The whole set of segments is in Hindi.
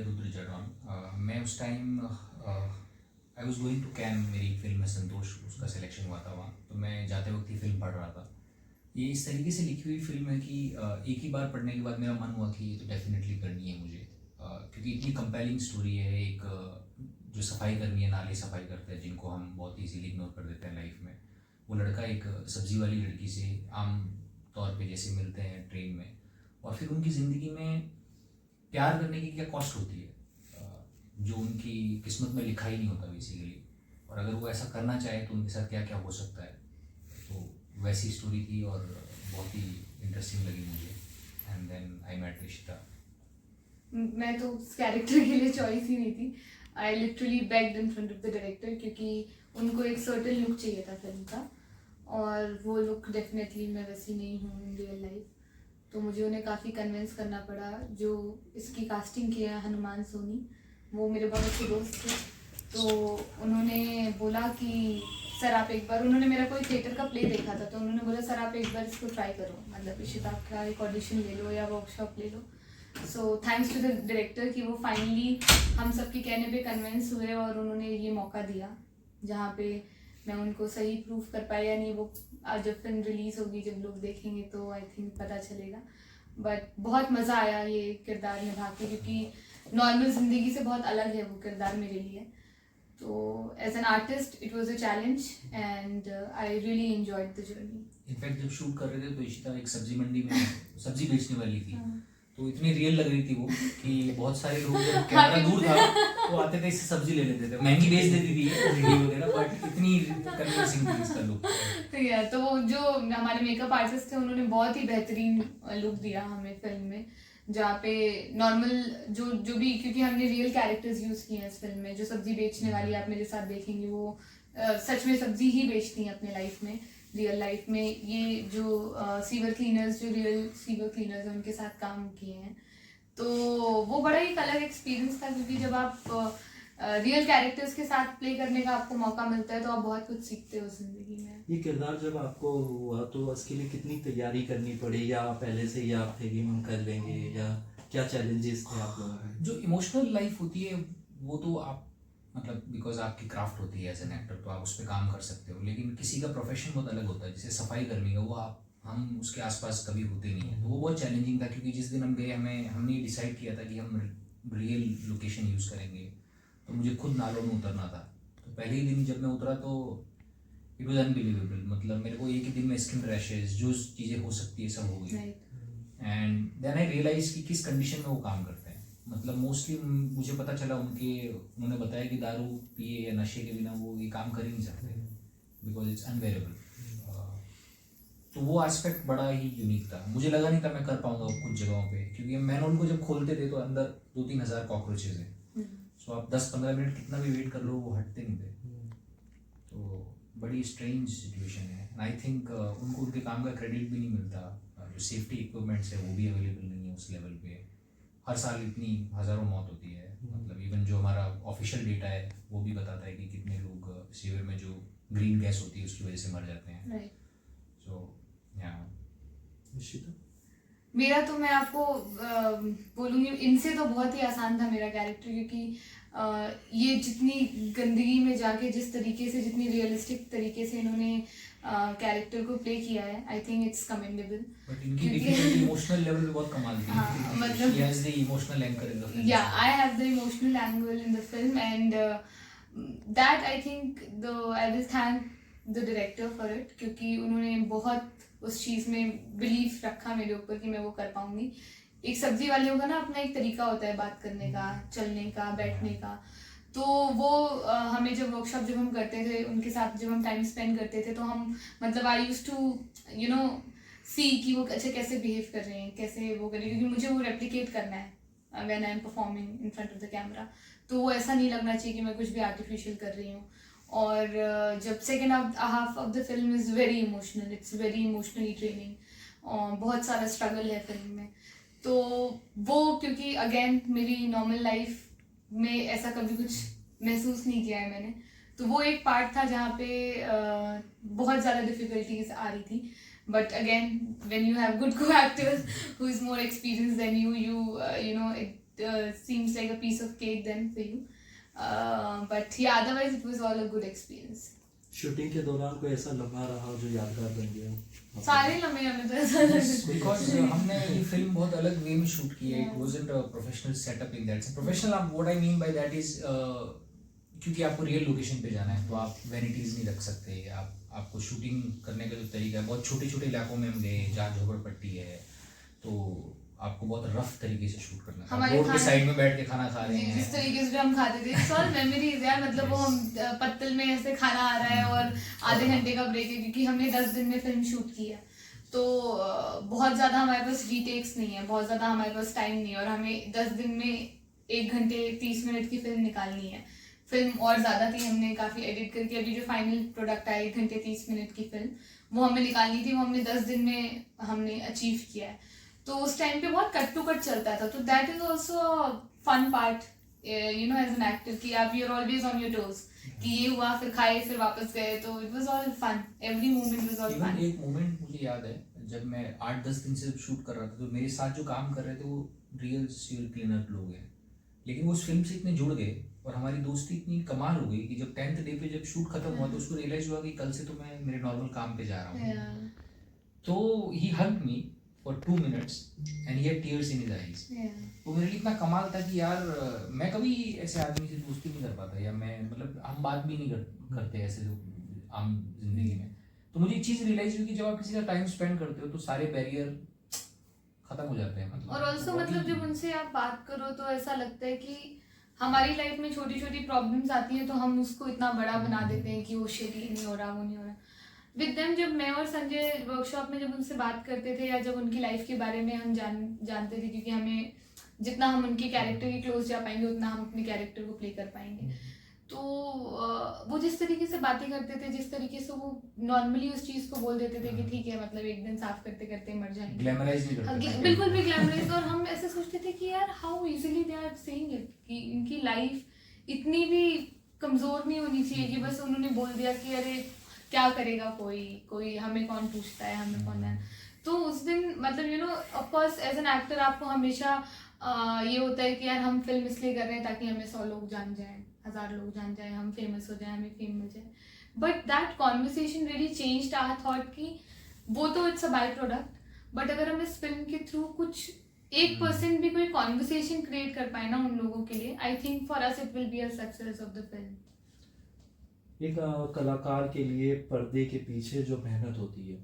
रुद्र जडवान। मैं उस time I was going to Cannes, मेरी फिल्म में संतोष उसका सिलेक्शन हुआ था वहाँ, तो मैं जाते वक्त ही फिल्म पढ़ रहा था। ये इस तरीके से लिखी हुई फिल्म है कि एक ही बार पढ़ने के बाद मेरा मन हुआ कि ये तो डेफिनेटली करनी है मुझे, क्योंकि इतनी कंपेलिंग स्टोरी है। एक जो सफाई कर्मी है, नाले सफाई करते हैं, जिनको हम बहुत ईजीली इग्नोर कर देते हैं लाइफ में, वो लड़का एक सब्जी वाली लड़की से आम तौर पे जैसे मिलते हैं ट्रेन में, और फिर उनकी ज़िंदगी में प्यार करने की क्या कॉस्ट होती है, जो उनकी किस्मत में लिखा ही नहीं होता बेसिकली, और अगर वो ऐसा करना चाहे तो उनके साथ क्या क्या हो सकता है। तो वैसी स्टोरी थी और बहुत ही इंटरेस्टिंग लगी मुझे। एंड देन आई मेट रिश्ता। मैं तो उस कैरेक्टर के लिए चॉइस ही नहीं थी। I literally bagged in front of the director, क्योंकि उनको एक सर्टेन लुक चाहिए था फिल्म का, और वो लुक डेफिनेटली मैं वैसी नहीं हूँ इन रियल लाइफ। तो मुझे उन्हें काफ़ी कन्विंस करना पड़ा। जो इसकी कास्टिंग की है, हनुमान सोनी, वो मेरे बहुत अच्छे दोस्त थे। तो उन्होंने बोला कि सर आप एक बार, उन्होंने मेरा कोई थिएटर का प्ले देखा था, तो उन्होंने बोला सर आप एक बार इसको ट्राई करो, मतलब इशिता का एक ऑडिशन ले लो या वर्कशॉप ले लो। So thanks to the director कि वो फाइनली हम सबके कहने पे कन्विंस हुए और उन्होंने ये मौका दिया, जहाँ पे मैं उनको सही प्रूफ कर पाई या नहीं, वो आज जब फिल्म रिलीज़ होगी, जब लोग देखेंगे तो आई थिंक पता चलेगा। बट बहुत मज़ा आया ये किरदार निभा के, क्योंकि नॉर्मल ज़िंदगी से बहुत अलग है वो किरदार मेरे लिए। तो as an artist it was a challenge and I really enjoyed the journey. In fact जब शूट कर रहे थे तो इशिता एक सब्जी मंडी में सब्जी बेचने वाली थी, तो इतनी रियल लग रही थी वो कि बहुत सारे लोग जब कैमरा दूर था तो आते थे, इससे सब्जी ले लेते थे, महंगी बेच देती थी वीडियो वगैरह, बट इतनी कन्विंसिंग थी इसका लुक। तो यार, तो वो जो हमारे मेकअप आर्टिस्ट थे, उन्होंने बहुत ही बेहतरीन लुक दिया हमें फिल्म में, जहाँ पे नॉर्मल जो भी, क्योंकि हमने रियल कैरेक्टर्स यूज़ किए हैं इस फिल्म में। जो सब्जी बेचने वाली आप मेरे साथ देखेंगे, वो सच में सब्जी ही बेचती हैं अपने लाइफ में, रियल लाइफ में। ये जो सीवर क्लीनर्स, जो रियल सीवर क्लीनर्स हैं, उनके साथ काम किए हैं। तो वो बड़ा ही अलग एक्सपीरियंस था, क्योंकि जब आप रियल कैरेक्टर्स के साथ प्ले करने का आपको मौका मिलता है तो आप बहुत कुछ सीखते हो जिंदगी में। ये किरदार जब आपको हुआ तो उसके लिए कितनी तैयारी करनी पड़ी, या पहले से ही आप थे कि हम कर लेंगे, या क्या चैलेंजेस थे आप लोगों के? जो इमोशनल लाइफ होती है वो तो आप, मतलब बिकॉज आपकी क्राफ्ट होती है एज एन एक्टर, तो आप उस पर काम कर सकते हो, लेकिन किसी का प्रोफेशन बहुत अलग होता है। जैसे सफाई कर्मी का, वो हम उसके आसपास कभी होते नहीं है, तो वो बहुत चैलेंजिंग था। क्योंकि जिस दिन हम गए, हमने डिसाइड किया था कि हम रियल लोकेशन यूज़ करेंगे, तो मुझे खुद नालों में उतरना था। तो पहले ही दिन जब मैं उतरा तो इट वॉज अनबिलीवेबल, मतलब मेरे को एक ही दिन में स्किन रैशेज, जो चीज़ें हो सकती है सब हो गई। एंड देन आई रियलाइज कि किस कंडीशन में वो काम करते हैं। मतलब मोस्टली मुझे पता चला, उन्होंने बताया कि दारू पिए या नशे के बिना वो ये काम कर ही नहीं सकते, बिकॉज इट्स अनबेरेबल। तो वो एस्पेक्ट बड़ा ही यूनिक था। मुझे लगा नहीं था मैं कर पाऊंगा कुछ जगहों पे, क्योंकि मैनुअल को जब खोलते थे तो अंदर 2-3 हज़ार कॉकरोचेज हैं। सो आप 10-15 मिनट कितना भी वेट कर लो, वो हटते नहीं थे। तो बड़ी स्ट्रेंज सिचुएशन है। आई थिंक उनको उनके काम का क्रेडिट भी नहीं मिलता। जो सेफ्टी इक्विपमेंट्स है वो भी अवेलेबल नहीं है उस लेवल पे। हर साल इतनी हज़ारों मौत होती है। मतलब इवन जो हमारा ऑफिशियल डेटा है वो भी बताता है कि कितने लोग सीवर में जो ग्रीन गैस होती है उसकी वजह से मर जाते हैं। सो मेरा तो, मैं आपको बोलूँगी, इनसे तो बहुत ही आसान था मेरा कैरेक्टर, क्योंकि ये जितनी गंदगी में जाके जिस तरीके से, जितनी रियलिस्टिक तरीके से इन्होंने कैरेक्टर को प्ले किया है, I think it's commendable. But इनकी डिफिकल्टी इमोशनल लेवल पे बहुत कमाल की है। मतलब she has the emotional anchor in the film. या I have the emotional angle in the film, and that I think I will thank the director for it, क्योंकि उन्होंने बहुत उस चीज़ में बिलीफ रखा मेरे ऊपर कि मैं वो कर पाऊंगी। एक सब्जी वाले का ना अपना एक तरीका होता है बात करने का, चलने का, बैठने का। तो वो हमें जब वर्कशॉप जब हम करते थे, उनके साथ जब हम टाइम स्पेंड करते थे, तो हम, मतलब आई यूज्ड टू सी कि वो अच्छा कैसे बिहेव कर रहे हैं, कैसे वो करें, क्योंकि मुझे वो रेप्लिकेट करना है when I am performing in front of the camera. तो वो ऐसा नहीं लगना चाहिए कि मैं कुछ भी आर्टिफिशियल कर रही हूँ। और जब second half of the film is very emotional, it's very emotionally training, और बहुत सारा स्ट्रगल है फिल्म में। तो वो, क्योंकि अगेन मेरी नॉर्मल लाइफ में ऐसा कभी कुछ महसूस नहीं किया है मैंने, तो वो एक पार्ट था जहाँ पे बहुत ज़्यादा डिफ़िकल्टीज आ रही थी। But again when you have good co actors who is more experience than you know seems like a piece of cake then for you. But yeah, otherwise it was all a good experience. Shooting के दौरान कोई ऐसा लम्हा रहा जो यादगार बन गया हो? सारे लम्हे हमें तो ऐसा लग बिकॉज हमने ये फिल्म बहुत अलग वे में शूट की है. It wasn't a professional setup in that. Professional, what I mean by that is क्योंकि आपको रियल लोकेशन पे जाना है तो आप वैनिटीज नहीं रख सकते. आपको शूटिंग करने का जो तरीका है, बहुत छोटे छोटे इलाकों में हम गए जहाँ झोपड़पट्टी है, तो आपको बहुत रफ तरीके से शूट करना है. रोड के साइड में बैठ के खाना खा रहे हैं. जिस तरीके से हम खाते थे, सॉल मेमोरीज यार. मतलब वो हम पत्तल में ऐसे खाना आ रहा है और आधे घंटे का ब्रेक है, क्योंकि हमने 10 दिन में फिल्म शूट की है. तो बहुत ज़्यादा हमारे पास रीटेक्स नहीं है, बहुत ज़्यादा हमारे पास टाइम नहीं है, और हमें 10 दिन में 1 घंटे 30 मिनट की फिल्म निकालनी है. फिल्म और ज़्यादा थी, हमने काफ़ी एडिट करके अभी जो फाइनल प्रोडक्ट आया 1 घंटे 30 मिनट की फिल्म वो हमें निकालनी थी. वो हमने 10 दिन में हमने अचीव किया है. तो उस टाइम पे बहुत कट टू कट चलता था. तो that is also fun part you know as an actor, कि आप you are always on your toes, कि ये हुआ फिर खाए फिर वापस गए. तो it was all fun, every moment was all fun. एक मोमेंट मुझे याद है जब मैं 8-10 दिन से शूट कर रहा था, तो मेरे साथ जो काम कर रहे थे वो रियल सीरियल क्लीनर लोग हैं, लेकिन वो उस फिल्म से इतने जुड़ गए और हमारी दोस्ती इतनी कमाल हो गई कि जब 10th डे पे जब शूट खत्म हुआ तो उसको रियलाइज हुआ कि कल से तो मैं मेरे नॉर्मल काम पे जा रहा हूँ. तो ही hugged me for 2 minutes and he had tears in his eyes. वो मेरे लिए इतना कमाल था कि यार मैं कभी ऐसे आदमी से दोस्ती नहीं कर पाता, या मैं मतलब हम बात भी नहीं करते ऐसे आम जिंदगी में. तो मुझे एक चीज़ रियलाइज हुई कि जब आप किसी का टाइम स्पेंड करते हो तो सारे बैरियर खत्म हो जाते हैं. मतलब और ऑल्सो मतलब जब उनसे आप बात करो तो ऐसा लगता है कि हमारी लाइफ में छोटी छोटी प्रॉब्लम्स आती हैं तो हम उसको इतना बड़ा बना देते हैं कि वो शिट ये नहीं हो रहा, वो नहीं हो रहा. विद देम जब मैं और संजय वर्कशॉप में जब उनसे बात करते थे, या जब उनकी लाइफ के बारे में हम जानते थे, क्योंकि हमें जितना हम उनके कैरेक्टर के क्लोज जा पाएंगे उतना हम अपने कैरेक्टर को प्ले कर पाएंगे. तो वो जिस तरीके से बातें करते थे, जिस तरीके से वो नॉर्मली उस चीज़ को बोल देते थे कि ठीक है मतलब एक दिन साफ करते करते मर जाएंगे, ग्लैमराइज नहीं करते, बिल्कुल भी ग्लैमराइज. और हम ऐसे सोचते थे कि यार how easily they are saying it, कि इनकी लाइफ इतनी भी कमज़ोर नहीं होनी चाहिए कि बस उन्होंने बोल दिया कि अरे क्या करेगा कोई हमें कौन पूछता है, हमें कौन है. तो उस दिन मतलब you know of course as an actor आपको हमेशा ये होता है कि यार हम फिल्म इसलिए कर रहे हैं ताकि हमें 100 लोग जान जाएं, 1000 लोग जान जाएं, हम फेमस हो जाएं, हमें फेम मिल जाए. But that conversation really changed our thought कि वो तो it's a by product, but अगर हम इस फिल्म के थ्रू कुछ 1% भी कोई कॉन्वर्सेशन क्रिएट कर पाए ना उन लोगों के लिए, I think for us it will be a success of the film. एक कलाकार के लिए पर्दे के पीछे जो मेहनत होती है,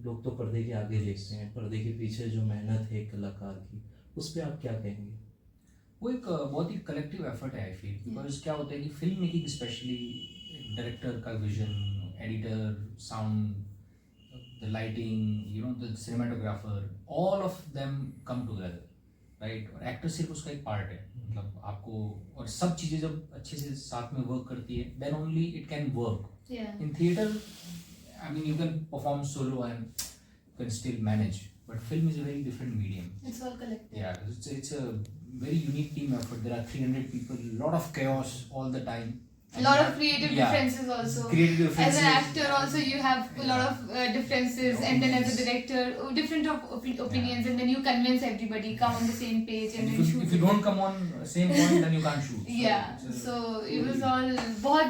लोग तो पर्दे के आगे देखते हैं, पर्दे के पीछे जो मेहनत है कलाकार की, उस पर आप क्या कहेंगे? वो एक बहुत ही कलेक्टिव एफर्ट है आई फील. बिकॉज क्या होता है कि फिल्म मेकिंग स्पेशली डायरेक्टर का vision, editor, sound, the lighting, you know the cinematographer, all of them come together, right. और एक्टर सिर्फ उसका एक पार्ट है. मतलब आपको और सब चीज़ें जब अच्छे से साथ में वर्क करती है then only it can work. In theatre I mean you can perform solo and you can still manage, but film is a very different medium. It's all collective. Yeah, it's a very unique team effort. There are 300 people, lot of chaos all the time. A lot of creative differences also. Creative differences. As an actor also you have a lot of differences, and then as a director different opinions, and then you convince everybody come on the same page and then shoot. If you don't come on same point then you can't shoot. Yeah, so it was all बहुत